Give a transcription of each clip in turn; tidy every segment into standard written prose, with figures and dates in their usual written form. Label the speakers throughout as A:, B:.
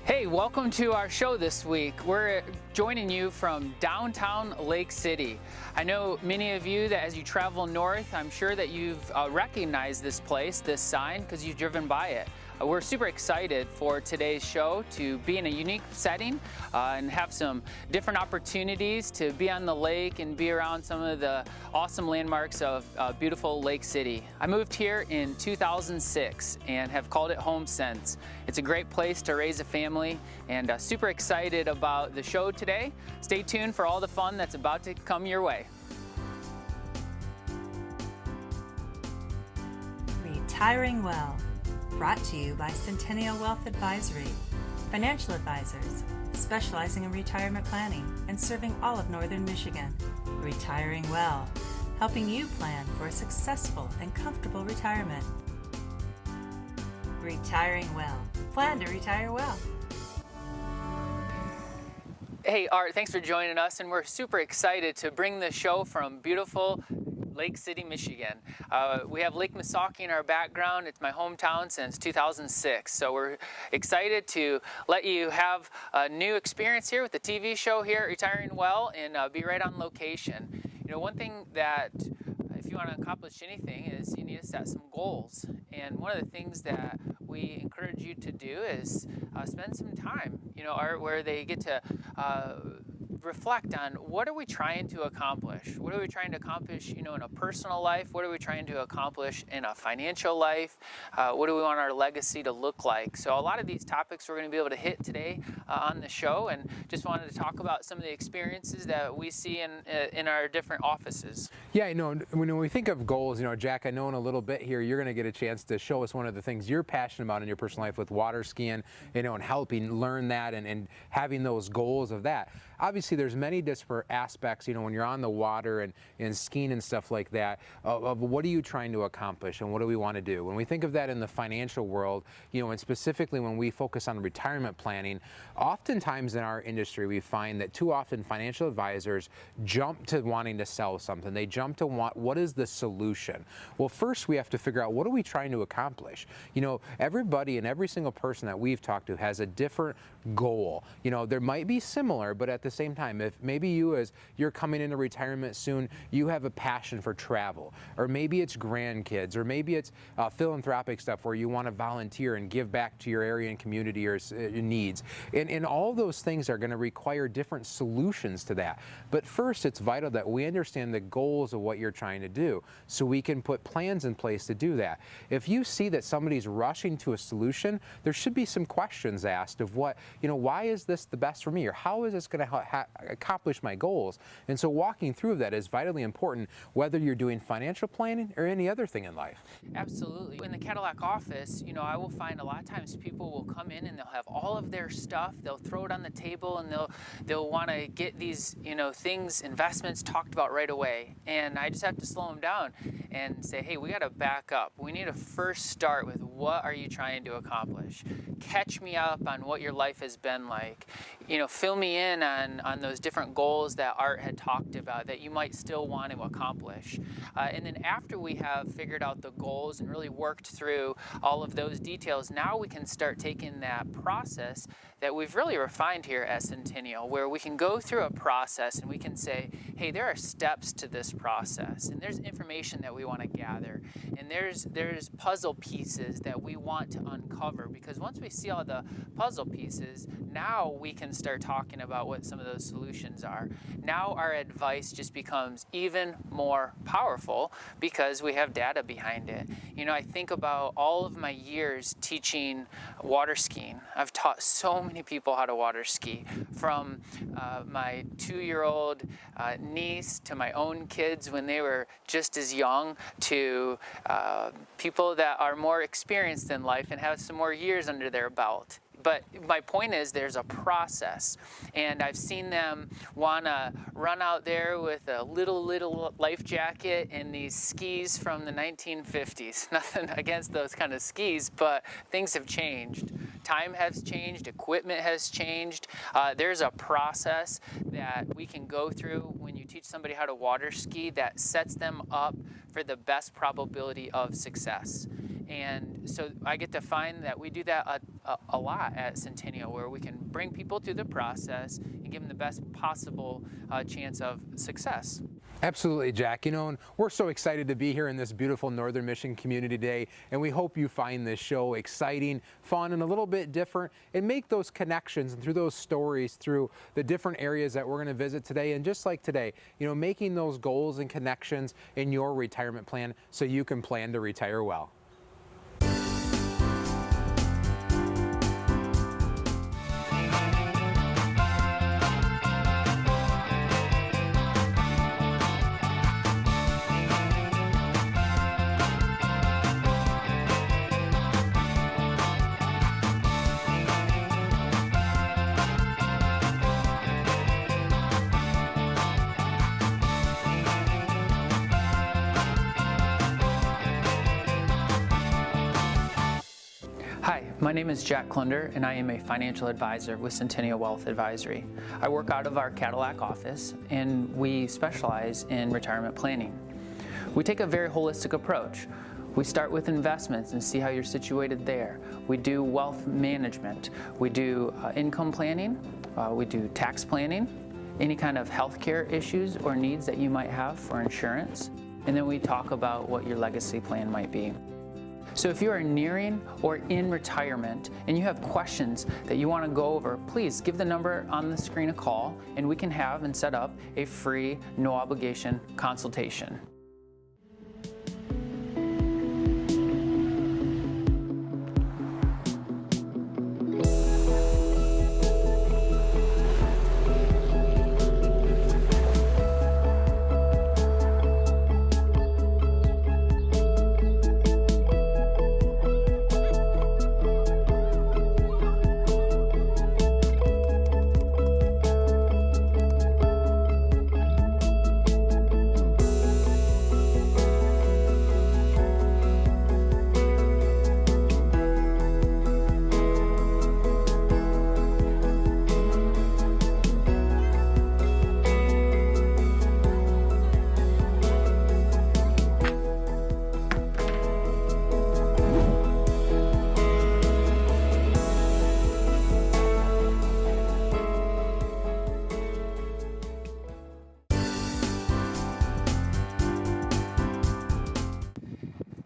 A: Hey, welcome to our show this week. We're joining you from downtown Lake City. I know many of you that as you travel north, I'm sure that you've recognized this place, this sign, because you've driven by it. We're super excited for today's show to be in a unique setting and have some different opportunities to be on the lake and be around some of the awesome landmarks of beautiful Lake City. I moved here in 2006 and have called it home since. It's a great place to raise a family and super excited about the show today. Stay tuned for all the fun that's about to come your way.
B: Retiring Well, brought to you by Centennial Wealth Advisory, financial advisors specializing in retirement planning and serving all of northern Michigan. Retiring Well, helping you plan for a successful and comfortable retirement. Retiring Well, plan to retire well.
A: Hey Art, thanks for joining us, and we're super excited to bring the show from beautiful Lake City, Michigan. We have Lake Missaukee in our background. It's my hometown since 2006. So we're excited to let you have a new experience here with the TV show here at Retiring Well and be right on location. You know, one thing that if you want to accomplish anything is you need to set some goals. And one of the things that we encourage you to do is spend some time, you know, Art, where they get to reflect on what are we trying to accomplish? What are we trying to accomplish, you know, in a personal life? What are we trying to accomplish in a financial life? What do we want our legacy to look like? So a lot of these topics we're going to be able to hit today on the show, and just wanted to talk about some of the experiences that we see in our different offices.
C: Yeah, you know, when we think of goals, you know, Jack, I know in a little bit here you're going to get a chance to show us one of the things you're passionate about in your personal life with water skiing, you know, and helping learn that and having those goals of that. Obviously, there's many disparate aspects, you know, when you're on the water and skiing and stuff like that, of what are you trying to accomplish and what do we want to do? When we think of that in the financial world, you know, and specifically when we focus on retirement planning, oftentimes in our industry, we find that too often financial advisors jump to wanting to sell something. They jump to what is the solution? Well, first we have to figure out what are we trying to accomplish? You know, everybody and every single person that we've talked to has a different goal. You know, there might be similar, but at the same time, if maybe you, as you're coming into retirement soon, you have a passion for travel, or maybe it's grandkids, or maybe it's philanthropic stuff where you want to volunteer and give back to your area and community or needs. And all those things are going to require different solutions to that. But first, it's vital that we understand the goals of what you're trying to do so we can put plans in place to do that. If you see that somebody's rushing to a solution, there should be some questions asked of what, you know, why is this the best for me, or how is this going to accomplish my goals? And so walking through that is vitally important, whether you're doing financial planning or any other thing in life.
A: Absolutely. In the Cadillac office, you know, I will find a lot of times people will come in and they'll have all of their stuff, they'll throw it on the table, and they'll want to get these, you know, things, investments talked about right away. And I just have to slow them down and say, hey, we got to back up. We need to first start with what are you trying to accomplish? Catch me up on what your life has been like. You know, fill me in on those different goals that Art had talked about that you might still want to accomplish. And then after we have figured out the goals and really worked through all of those details, now we can start taking that process that we've really refined here at Centennial, where we can go through a process and we can say, hey, there are steps to this process, and there's information that we want to gather, and there's puzzle pieces that we want to uncover, because once we see all the puzzle pieces, now we can start talking about what some of those solutions are. Now our advice just becomes even more powerful because we have data behind it. You know, I think about all of my years teaching water skiing. I've taught so many people how to water ski, from my 2-year-old niece to my own kids when they were just as young, to people that are more experienced in life and have some more years under their belt. But my point is there's a process, and I've seen them want to run out there with a little life jacket and these skis from the 1950s. Nothing against those kind of skis, but things have changed. Time has changed, equipment has changed. There's a process that we can go through when you teach somebody how to water ski that sets them up for the best probability of success. And so I get to find that we do that a lot at Centennial, where we can bring people through the process and give them the best possible chance of success.
C: Absolutely, Jack. You know, and we're so excited to be here in this beautiful Northern Michigan community today, and we hope you find this show exciting, fun, and a little bit different, and make those connections and through those stories, through the different areas that we're going to visit today. And just like today, you know, making those goals and connections in your retirement plan so you can plan to retire well.
A: Hi, my name is Jack Klunder, and I am a financial advisor with Centennial Wealth Advisory. I work out of our Cadillac office, and we specialize in retirement planning. We take a very holistic approach. We start with investments and see how you're situated there. We do wealth management. We do income planning. We do tax planning, any kind of healthcare issues or needs that you might have for insurance. And then we talk about what your legacy plan might be. So if you are nearing or in retirement and you have questions that you want to go over, please give the number on the screen a call, and we can have and set up a free, no obligation consultation.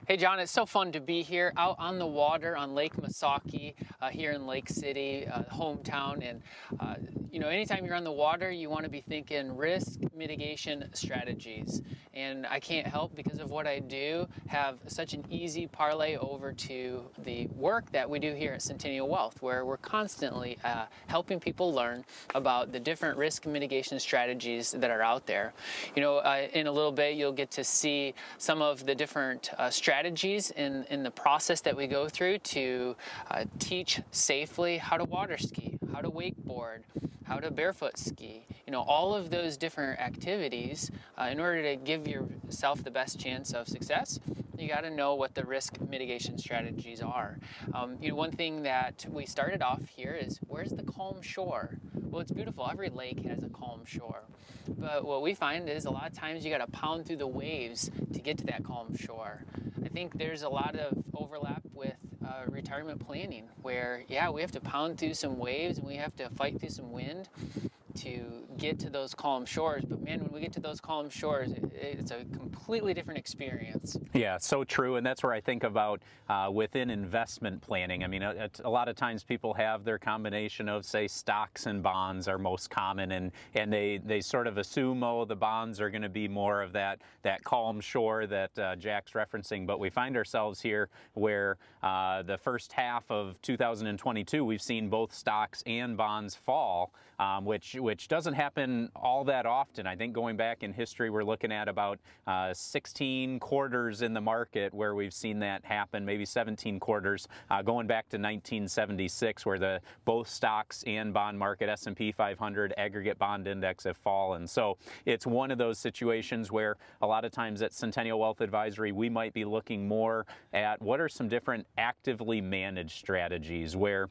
A: Hey John, it's so fun to be here out on the water on Lake Missaukee here in Lake City, hometown. And you know, anytime you're on the water, you want to be thinking risk mitigation strategies. And I can't help, because of what I do, have such an easy parlay over to the work that we do here at Centennial Wealth, where we're constantly helping people learn about the different risk mitigation strategies that are out there. You know, in a little bit, you'll get to see some of the different strategies in the process that we go through to teach safely how to water ski, how to wakeboard, how to barefoot ski. You know, all of those different activities, in order to give yourself the best chance of success, you got to know what the risk mitigation strategies are. You know, one thing that we started off here is, where's the calm shore? Well, it's beautiful. Every lake has a calm shore. But what we find is a lot of times you got to pound through the waves to get to that calm shore. I think there's a lot of overlap with retirement planning, where, yeah, we have to pound through some waves and we have to fight through some wind to get to those calm shores. But man, when we get to those calm shores, it's a completely different experience.
D: Yeah, so true. And that's where I think about within investment planning. I mean, a lot of times people have their combination of, say, stocks and bonds are most common, and they sort of assume, oh, the bonds are going to be more of that calm shore that Jack's referencing. But we find ourselves here where the first half of 2022, we've seen both stocks and bonds fall, which doesn't happen all that often. I think going back in history, we're looking at about 16 quarters in the market where we've seen that happen, maybe 17 quarters, going back to 1976, where both stocks and bond market, S&P 500 aggregate bond index, have fallen. So it's one of those situations where a lot of times at Centennial Wealth Advisory, we might be looking more at what are some different actively managed strategies where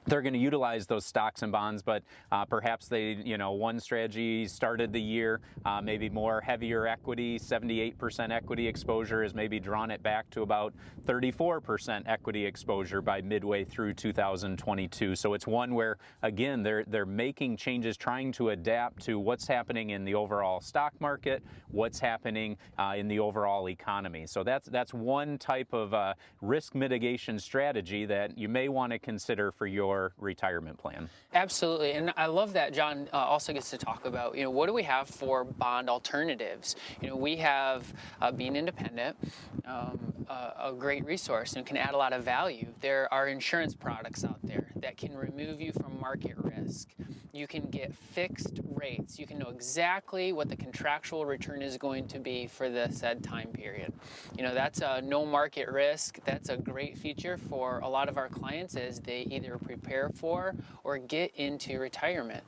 D: they're going to utilize those stocks and bonds, but perhaps they, one strategy started the year maybe more heavier equity, 78% equity exposure, has maybe drawn it back to about 34% equity exposure by midway through 2022. So it's one where, again, they're making changes, trying to adapt to what's happening in the overall stock market, what's happening in the overall economy. So that's one type of risk mitigation strategy that you may want to consider for your retirement plan.
A: Absolutely, and I love that John also gets to talk about, what do we have for bond alternatives? We have being independent, a great resource and can add a lot of value. There are insurance products out there that can remove you from market risk. You can get fixed rates. You can know exactly what the contractual return is going to be for the said time period. That's a no market risk. That's a great feature for a lot of our clients as they either prepare for or get into retirement.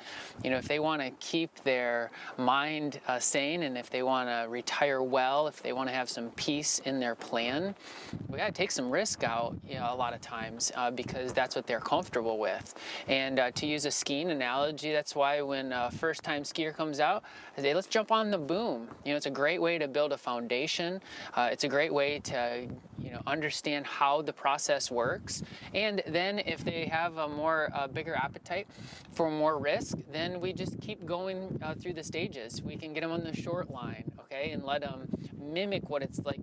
A: If they want to keep their mind sane, and if they want to retire well, if they want to have some peace in their plan, we got to take some risk out a lot of times because that's what they're comfortable with. And to use a skiing analogy, that's why when a first-time skier comes out, I say, let's jump on the boom. It's a great way to build a foundation. It's a great way to understand how the process works. And then if they have a bigger appetite for more risk, then we just keep going through the stages. We can get them on the short line, okay, and let them mimic what it's like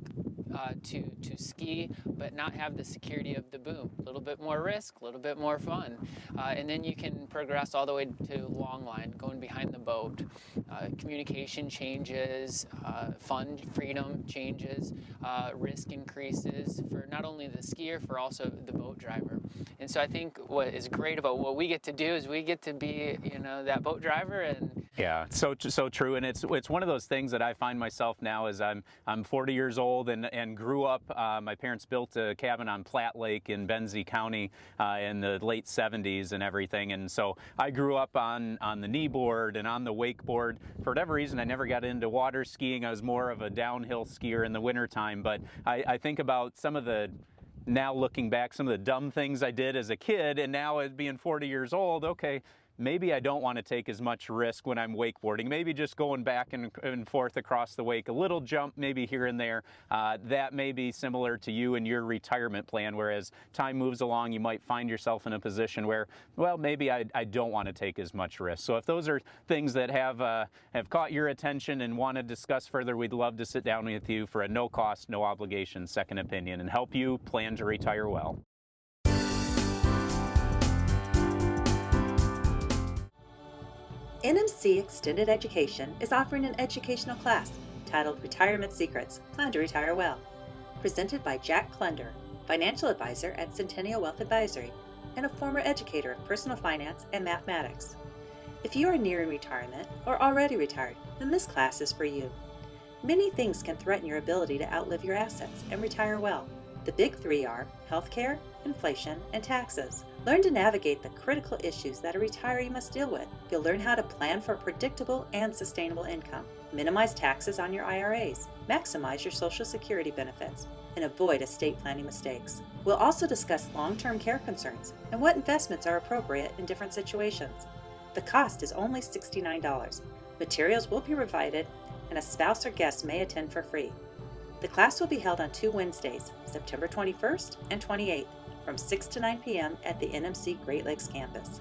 A: to ski, but not have the security of the boom. A little bit more risk, a little bit more fun. And then you can progress all the way to long line, going behind the boat. Communication changes, fun freedom changes, risk increases for not only the skier, for also the boat driver. And so I think what is great about what we get to do is we get to be, that boat driver. And
D: yeah, so true, and it's one of those things that I find myself now as I'm 40 years old and grew up. My parents built a cabin on Platte Lake in Benzie County in the late 70s and everything, and so I grew up on the kneeboard and on the wakeboard. For whatever reason, I never got into water skiing. I was more of a downhill skier in the wintertime, but I think about some of the, now looking back, some of the dumb things I did as a kid, and now as being 40 years old, okay, maybe I don't want to take as much risk when I'm wakeboarding. Maybe just going back and forth across the wake, a little jump maybe here and there. That may be similar to you and your retirement plan, whereas time moves along, you might find yourself in a position where, well, maybe I don't want to take as much risk. So if those are things that have caught your attention and want to discuss further, we'd love to sit down with you for a no cost, no obligation second opinion and help you plan to retire well.
B: NMC Extended Education is offering an educational class titled Retirement Secrets, Plan to Retire Well, presented by Jack Klunder, financial advisor at Centennial Wealth Advisory and a former educator of personal finance and mathematics. If you are nearing retirement or already retired, then this class is for you. Many things can threaten your ability to outlive your assets and retire well. The big three are healthcare, inflation, and taxes. Learn to navigate the critical issues that a retiree must deal with. You'll learn how to plan for predictable and sustainable income, minimize taxes on your IRAs, maximize your Social Security benefits, and avoid estate planning mistakes. We'll also discuss long-term care concerns and what investments are appropriate in different situations. The cost is only $69. Materials will be provided, and a spouse or guest may attend for free. The class will be held on 2 Wednesdays, September 21st and 28th, from 6 to 9 p.m. at the NMC Great Lakes campus.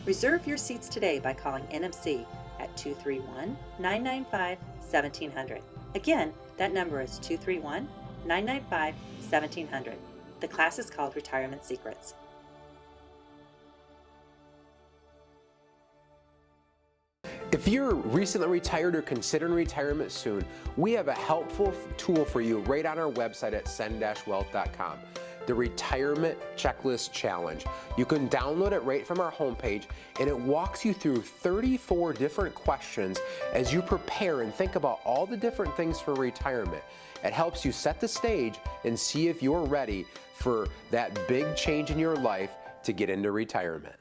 B: Reserve your seats today by calling NMC at 231-995-1700. Again, that number is 231-995-1700. The class is called Retirement Secrets.
C: If you're recently retired or considering retirement soon, we have a helpful tool for you right on our website at cen-wealth.com. The Retirement Checklist Challenge. You can download it right from our homepage, and it walks you through 34 different questions as you prepare and think about all the different things for retirement. It helps you set the stage and see if you're ready for that big change in your life to get into retirement.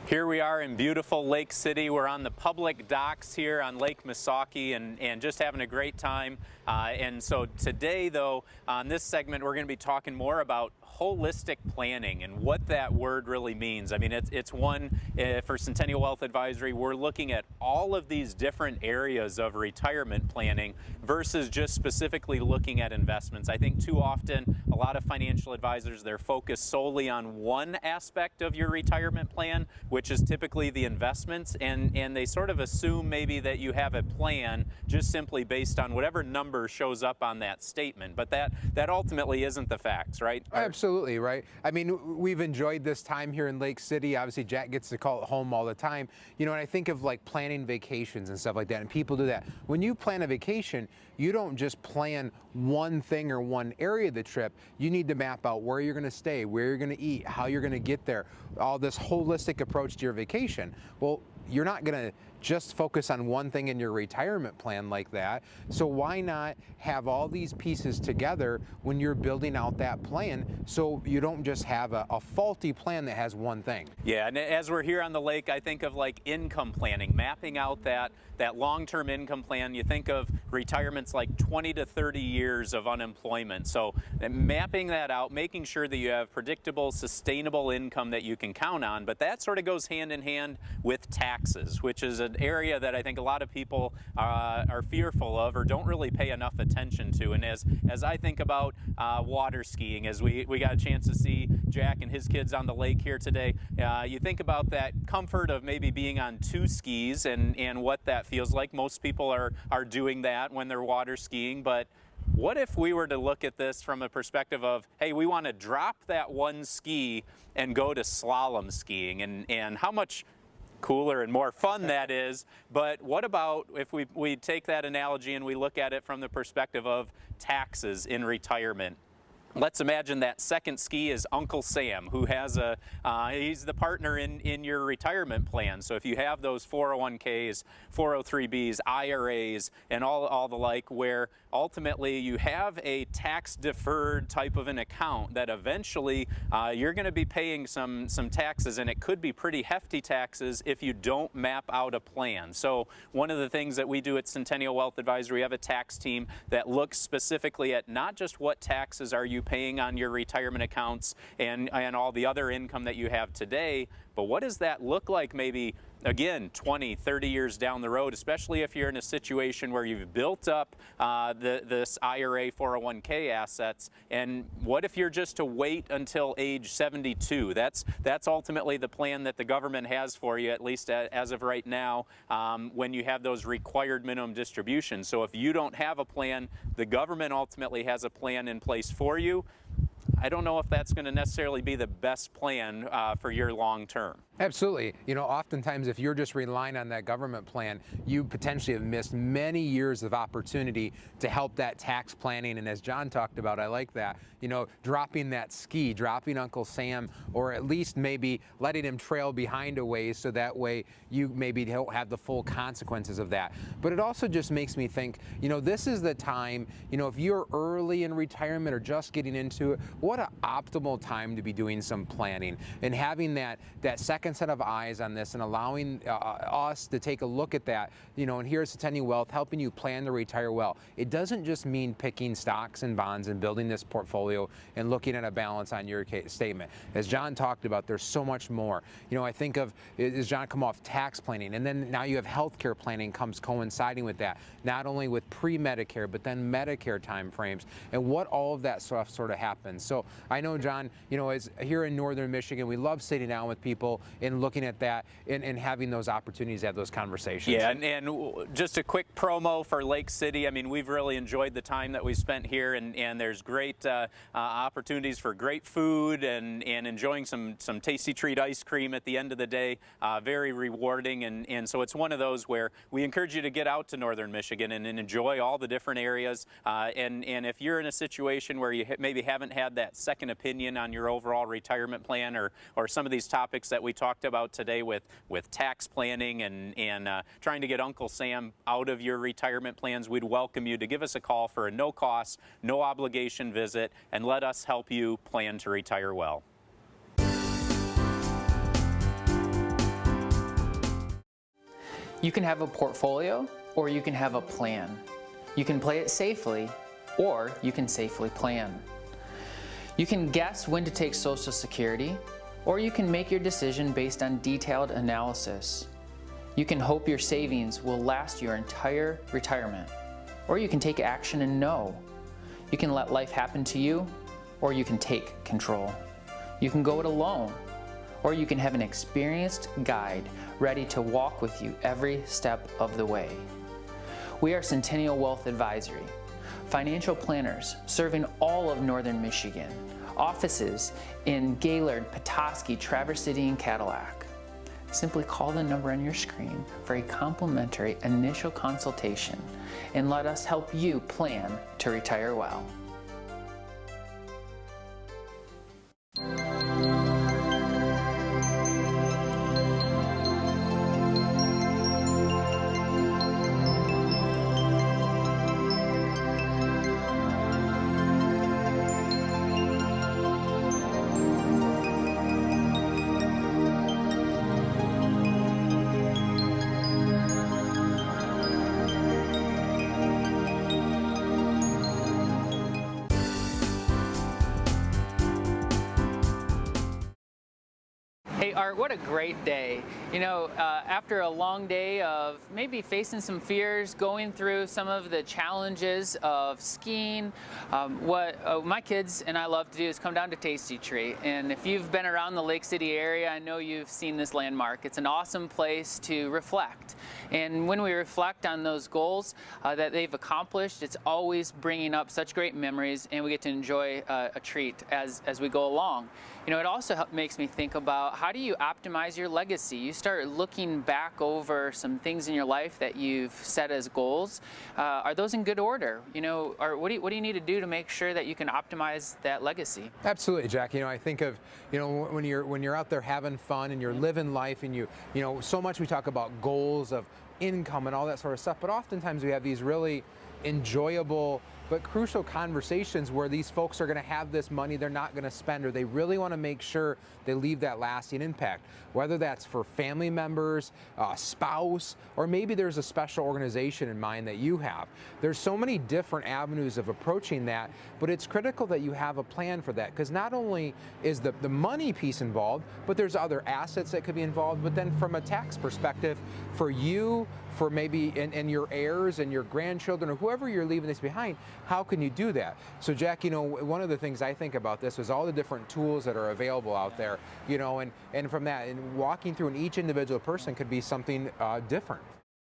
D: Here we are in beautiful Lake City. We're on the public docks here on Lake Missaukee and just having a great time. And so today, though, on this segment, we're going to be talking more about holistic planning and what that word really means. I mean, it's one for Centennial Wealth Advisory. We're looking at all of these different areas of retirement planning versus just specifically looking at investments. I think too often a lot of financial advisors, they're focused solely on one aspect of your retirement plan, which is typically the investments, and they sort of assume maybe that you have a plan just simply based on whatever number shows up on that statement. But that ultimately isn't the facts, right?
C: Absolutely, right? I mean, we've enjoyed this time here in Lake City. Obviously, Jack gets to call it home all the time. You know, and I think of like planning vacations and stuff like that, and people do that. When you plan a vacation, you don't just plan one thing or one area of the trip. You need to map out where you're going to stay, where you're going to eat, how you're going to get there, all this holistic approach to your vacation. Well, you're not going to just focus on one thing in your retirement plan like that. So why not have all these pieces together when you're building out that plan, so you don't just have a faulty plan that has one thing?
D: Yeah, and as we're here on the lake, I think of like income planning, mapping out that long-term income plan. You think of retirements like 20 to 30 years of unemployment. So mapping that out, making sure that you have predictable, sustainable income that you can count on. But that sort of goes hand in hand with taxes, which is an area that I think a lot of people are fearful of or don't really pay enough attention to. And as I think about water skiing, as we got a chance to see Jack and his kids on the lake here today, you think about that comfort of maybe being on two skis and what that feels like. Most people are doing that when they're water skiing, but what if we were to look at this from a perspective of, hey, we want to drop that one ski and go to slalom skiing, and how much cooler and more fun that is. But what about if we take that analogy and we look at it from the perspective of taxes in retirement? Let's imagine that second ski is Uncle Sam, who has he's the partner in your retirement plan. So if you have those 401ks, 403bs, IRAs, and all the like, where ultimately you have a tax deferred type of an account that eventually you're going to be paying some taxes, and it could be pretty hefty taxes if you don't map out a plan. So one of the things that we do at Centennial Wealth Advisory, we have a tax team that looks specifically at not just what taxes are you paying on your retirement accounts and all the other income that you have today, but what does that look like maybe, again, 20, 30 years down the road, especially if you're in a situation where you've built up this IRA 401k assets, and what if you're just to wait until age 72? That's ultimately the plan that the government has for you, at least as of right now, when you have those required minimum distributions. So if you don't have a plan, the government ultimately has a plan in place for you. I don't know if that's going to necessarily be the best plan for your long term.
C: Absolutely. You know, oftentimes if you're just relying on that government plan, you potentially have missed many years of opportunity to help that tax planning. And as John talked about, I like that, you know, dropping that ski, dropping Uncle Sam, or at least maybe letting him trail behind a ways, so that way you maybe don't have the full consequences of that. But it also just makes me think, you know, this is the time, you know, if you're early in retirement or just getting into it, what an optimal time to be doing some planning and having that second set of eyes on this and allowing us to take a look at that, you know, and here's Centennial Wealth helping you plan to retire well. It doesn't just mean picking stocks and bonds and building this portfolio and looking at a balance on your statement. As John talked about, there's so much more. You know, I think of, as John come off, tax planning, and then now you have healthcare planning comes coinciding with that, not only with pre-Medicare, but then Medicare timeframes and what all of that stuff sort of happens. So I know, John, you know, as here in Northern Michigan, we love sitting down with people and looking at that and having those opportunities to have those conversations.
D: Yeah, and just a quick promo for Lake City. I mean, we've really enjoyed the time that we spent here, and there's great opportunities for great food and enjoying some tasty treat ice cream at the end of the day. Very rewarding, and so it's one of those where we encourage you to get out to Northern Michigan and enjoy all the different areas. And if you're in a situation where you maybe haven't had that second opinion on your overall retirement plan, or some of these topics that we talked about today with tax planning and trying to get Uncle Sam out of your retirement plans, we'd welcome you to give us a call for a no-cost, no-obligation visit, and let us help you plan to retire well.
A: You can have a portfolio, or you can have a plan. You can play it safely, or you can safely plan. You can guess when to take Social Security, or you can make your decision based on detailed analysis. You can hope your savings will last your entire retirement, or you can take action and know. You can let life happen to you, or you can take control. You can go it alone, or you can have an experienced guide ready to walk with you every step of the way. We are Centennial Wealth Advisory, financial planners serving all of northern Michigan, offices in Gaylord, Petoskey, Traverse City, and Cadillac. Simply call the number on your screen for a complimentary initial consultation and let us help you plan to retire well. Hey Art, what a great day. You know, after a long day of maybe facing some fears, going through some of the challenges of skiing, what my kids and I love to do is come down to Tasty Tree. And if you've been around the Lake City area, I know you've seen this landmark. It's an awesome place to reflect. And when we reflect on those goals that they've accomplished, it's always bringing up such great memories, and we get to enjoy a treat as we go along. You know, it also makes me think about, how do you optimize your legacy? You start looking back over some things in your life that you've set as goals. Are those in good order? You know, or what do you need to do to make sure that you can optimize that legacy?
C: Absolutely, Jack. You know, I think of, you know, when you're out there having fun and you're living life, and you know, so much we talk about goals of income and all that sort of stuff, but oftentimes we have these really enjoyable but crucial conversations where these folks are going to have this money they're not going to spend, or they really want to make sure they leave that lasting impact, whether that's for family members, spouse, or maybe there's a special organization in mind that you have. There's so many different avenues of approaching that, but it's critical that you have a plan for that, because not only is the money piece involved, but there's other assets that could be involved. But then from a tax perspective, for you, for maybe and your heirs and your grandchildren, or whoever you're leaving this behind, how can you do that? So Jack, you know, one of the things I think about this is all the different tools that are available out there, you know, and from that, and walking through, and each individual person could be something different.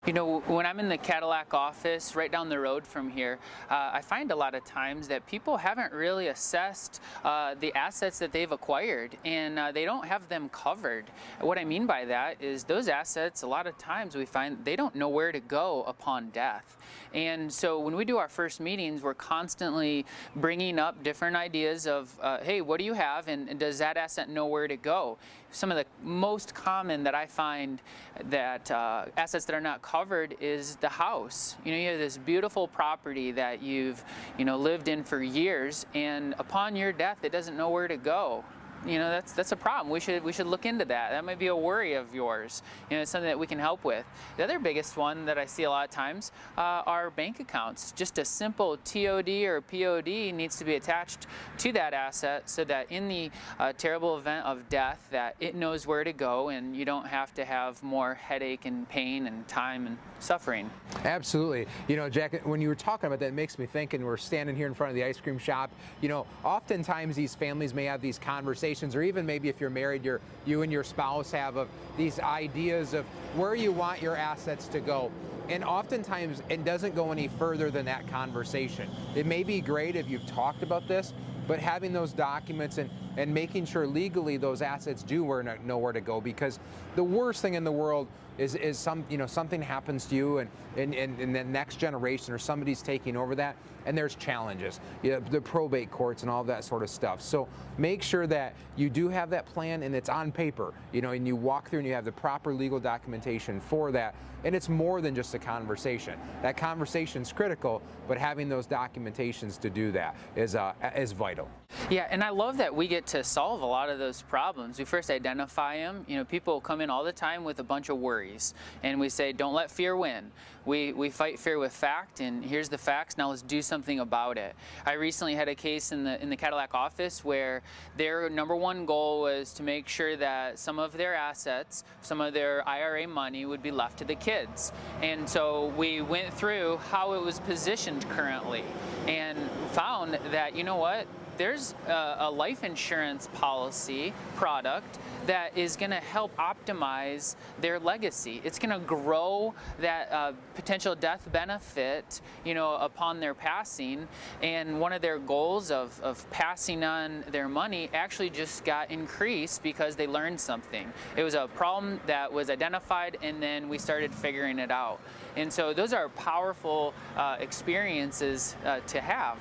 A: You know, when I'm in the Cadillac office right down the road from here, I find a lot of times that people haven't really assessed the assets that they've acquired, and they don't have them covered. What I mean by that is those assets, a lot of times we find they don't know where to go upon death. And so when we do our first meetings, we're constantly bringing up different ideas of, hey, what do you have, and does that asset know where to go? Some of the most common that I find that assets that are not covered is the house. You know, you have this beautiful property that you've, you know, lived in for years, and upon your death, it doesn't know where to go. You know, that's a problem. We should look into that. That might be a worry of yours. You know, it's something that we can help with. The other biggest one that I see a lot of times are bank accounts. Just a simple TOD or POD needs to be attached to that asset, so that in the terrible event of death, that it knows where to go, and you don't have to have more headache and pain and time and suffering.
C: Absolutely. You know, Jack, when you were talking about that, it makes me think, and we're standing here in front of the ice cream shop, you know, oftentimes these families may have these conversations, or even maybe if you're married, you and your spouse have these ideas of where you want your assets to go. And oftentimes it doesn't go any further than that conversation. It may be great if you've talked about this, but having those documents and making sure legally those assets do know where to go, because the worst thing in the world is something happens to you, and the next generation or somebody's taking over that, and there's challenges, the probate courts and all that sort of stuff. So make sure that you do have that plan, and it's on paper, you know, and you walk through and you have the proper legal documentation for that. And it's more than just a conversation. That conversation is critical, but having those documentations to do that is vital.
A: Yeah, and I love that we get to solve a lot of those problems. We first identify them. You know, people come in all the time with a bunch of worries, and we say, don't let fear win. We fight fear with fact, and here's the facts, now let's do something about it. I recently had a case in the Cadillac office where their number one goal was to make sure that some of their assets, some of their IRA money would be left to the kids. And so we went through how it was positioned currently and found that, you know what, there's a life insurance policy product that is going to help optimize their legacy. It's going to grow that potential death benefit, you know, upon their passing. And one of their goals of passing on their money actually just got increased because they learned something. It was a problem that was identified, and then we started figuring it out. And so those are powerful experiences to have.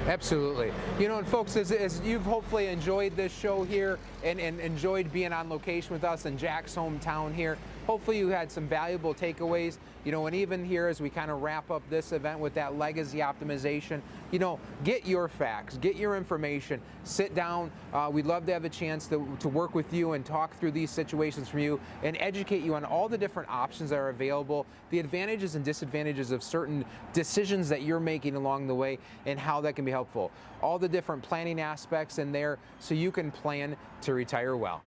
C: Absolutely. You know, and folks, as you've hopefully enjoyed this show here and enjoyed being on location with us in Jack's hometown here, hopefully you had some valuable takeaways. You know, and even here as we kind of wrap up this event with that legacy optimization, you know, get your facts, get your information, sit down. We'd love to have a chance to work with you and talk through these situations for you and educate you on all the different options that are available, the advantages and disadvantages of certain decisions that you're making along the way, and how that can be helpful. All the different planning aspects in there so you can plan to retire well.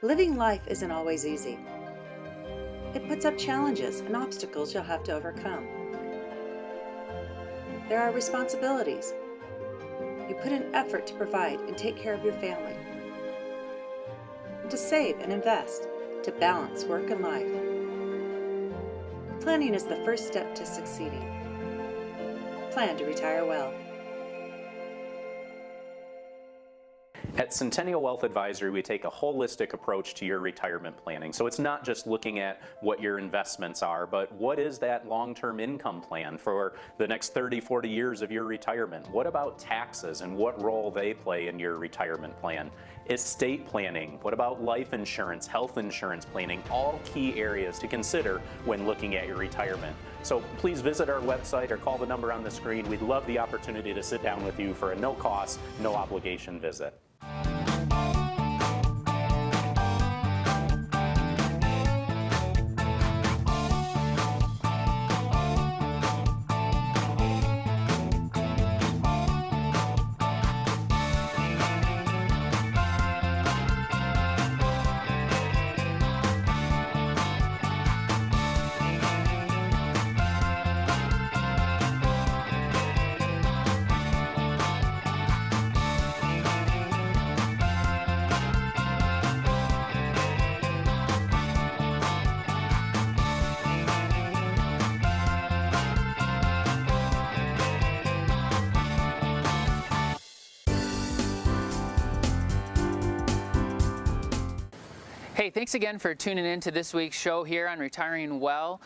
B: Living life isn't always easy. It puts up challenges and obstacles you'll have to overcome. There are responsibilities. You put in effort to provide and take care of your family, and to save and invest, to balance work and life. Planning is the first step to succeeding. Plan to retire well.
D: At Centennial Wealth Advisory, we take a holistic approach to your retirement planning. So it's not just looking at what your investments are, but what is that long-term income plan for the next 30, 40 years of your retirement? What about taxes and what role they play in your retirement plan? Estate planning, what about life insurance, health insurance planning, all key areas to consider when looking at your retirement. So please visit our website or call the number on the screen. We'd love the opportunity to sit down with you for a no-cost, no-obligation visit.
A: Hey, thanks again for tuning in to this week's show here on Retiring Well.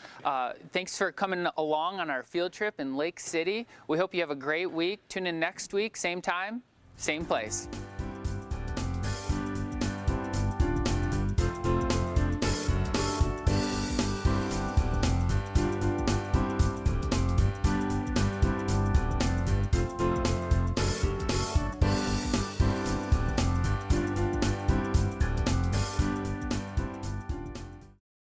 A: Thanks for coming along on our field trip in Lake City. We hope you have a great week. Tune in next week, same time, same place.